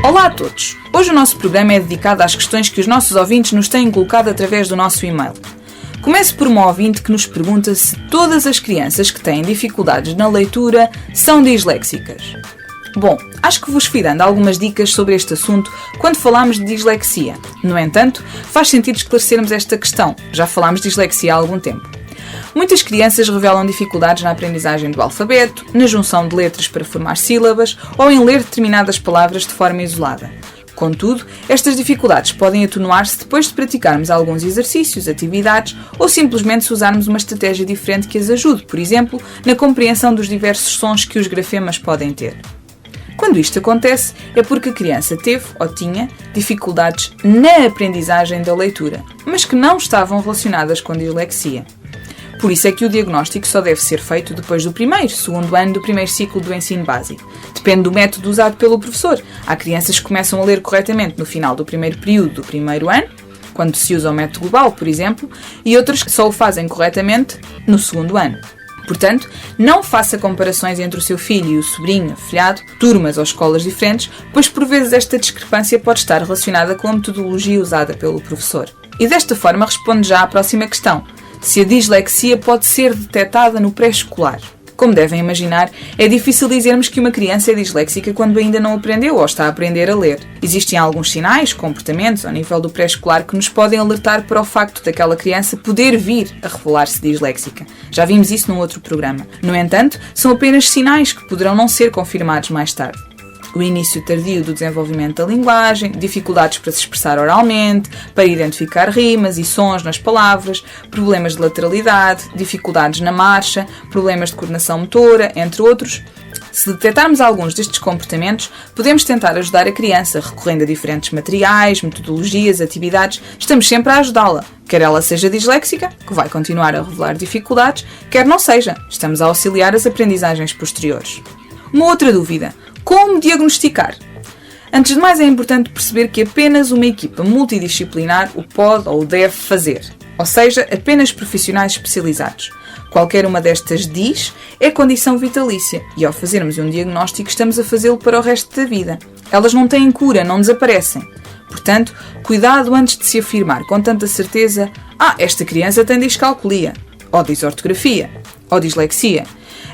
Olá a todos! Hoje o nosso programa é dedicado às questões que os nossos ouvintes nos têm colocado através do nosso e-mail. Começo por uma ouvinte que nos pergunta se todas as crianças que têm dificuldades na leitura são disléxicas. Bom, acho que vos fui dando algumas dicas sobre este assunto quando falámos de dislexia. No entanto, faz sentido esclarecermos esta questão, já falámos de dislexia há algum tempo. Muitas crianças revelam dificuldades na aprendizagem do alfabeto, na junção de letras para formar sílabas ou em ler determinadas palavras de forma isolada. Contudo, estas dificuldades podem atenuar-se depois de praticarmos alguns exercícios, atividades ou simplesmente se usarmos uma estratégia diferente que as ajude, por exemplo, na compreensão dos diversos sons que os grafemas podem ter. Quando isto acontece, é porque a criança teve ou tinha dificuldades na aprendizagem da leitura, mas que não estavam relacionadas com dislexia. Por isso é que o diagnóstico só deve ser feito depois do segundo ano do primeiro ciclo do ensino básico. Depende do método usado pelo professor. Há crianças que começam a ler corretamente no final do primeiro período do primeiro ano, quando se usa o método global, por exemplo, e outras que só o fazem corretamente no segundo ano. Portanto, não faça comparações entre o seu filho e o sobrinho, afilhado, turmas ou escolas diferentes, pois por vezes esta discrepância pode estar relacionada com a metodologia usada pelo professor. E desta forma responde já à próxima questão: se a dislexia pode ser detectada no pré-escolar. Como devem imaginar, é difícil dizermos que uma criança é disléxica quando ainda não aprendeu ou está a aprender a ler. Existem alguns sinais, comportamentos ao nível do pré-escolar que nos podem alertar para o facto daquela criança poder vir a revelar-se disléxica. Já vimos isso num outro programa. No entanto, são apenas sinais que poderão não ser confirmados mais tarde. O início tardio do desenvolvimento da linguagem, dificuldades para se expressar oralmente, para identificar rimas e sons nas palavras, problemas de lateralidade, dificuldades na marcha, problemas de coordenação motora, entre outros. Se detectarmos alguns destes comportamentos, podemos tentar ajudar a criança, recorrendo a diferentes materiais, metodologias, atividades. Estamos sempre a ajudá-la. Quer ela seja disléxica, que vai continuar a revelar dificuldades, quer não seja, estamos a auxiliar as aprendizagens posteriores. Uma outra dúvida: como diagnosticar? Antes de mais, é importante perceber que apenas uma equipa multidisciplinar o pode ou o deve fazer, ou seja, apenas profissionais especializados. Qualquer uma destas DIS é condição vitalícia e ao fazermos um diagnóstico estamos a fazê-lo para o resto da vida. Elas não têm cura, não desaparecem. Portanto, cuidado antes de se afirmar com tanta certeza: esta criança tem discalculia, ou disortografia, ou dislexia.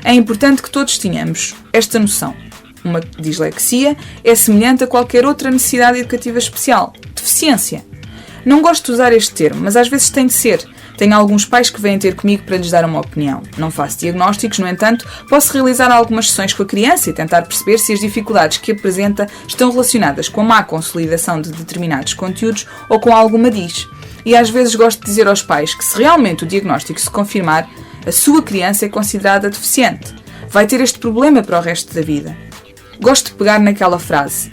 É importante que todos tenhamos esta noção. Uma dislexia é semelhante a qualquer outra necessidade educativa especial, deficiência. Não gosto de usar este termo, mas às vezes tem de ser. Tenho alguns pais que vêm ter comigo para lhes dar uma opinião. Não faço diagnósticos, no entanto, posso realizar algumas sessões com a criança e tentar perceber se as dificuldades que apresenta estão relacionadas com a má consolidação de determinados conteúdos ou com alguma DIS. E às vezes gosto de dizer aos pais que se realmente o diagnóstico se confirmar, a sua criança é considerada deficiente. Vai ter este problema para o resto da vida. Gosto de pegar naquela frase: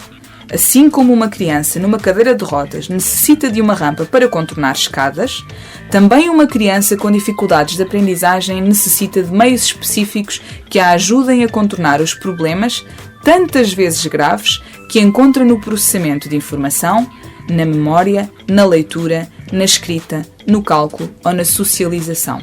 assim como uma criança numa cadeira de rodas necessita de uma rampa para contornar escadas, também uma criança com dificuldades de aprendizagem necessita de meios específicos que a ajudem a contornar os problemas, tantas vezes graves, que encontra no processamento de informação, na memória, na leitura, na escrita, no cálculo ou na socialização.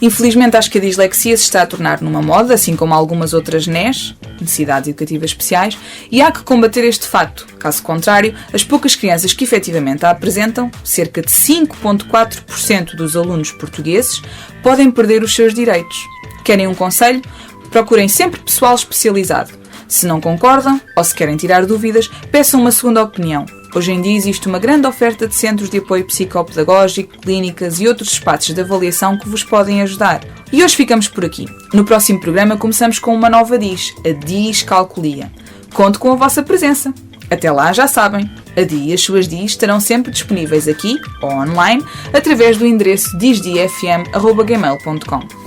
Infelizmente, acho que a dislexia se está a tornar numa moda, assim como algumas outras NES, necessidades educativas especiais, e há que combater este facto. Caso contrário, as poucas crianças que efetivamente a apresentam, cerca de 5,4% dos alunos portugueses, podem perder os seus direitos. Querem um conselho? Procurem sempre pessoal especializado. Se não concordam, ou se querem tirar dúvidas, peçam uma segunda opinião. Hoje em dia existe uma grande oferta de centros de apoio psicopedagógico, clínicas e outros espaços de avaliação que vos podem ajudar. E hoje ficamos por aqui. No próximo programa começamos com uma nova DIS, a discalculia. Conto com a vossa presença. Até lá, já sabem, a DI e as suas DIs estarão sempre disponíveis aqui ou online através do endereço disdifm@gmail.com.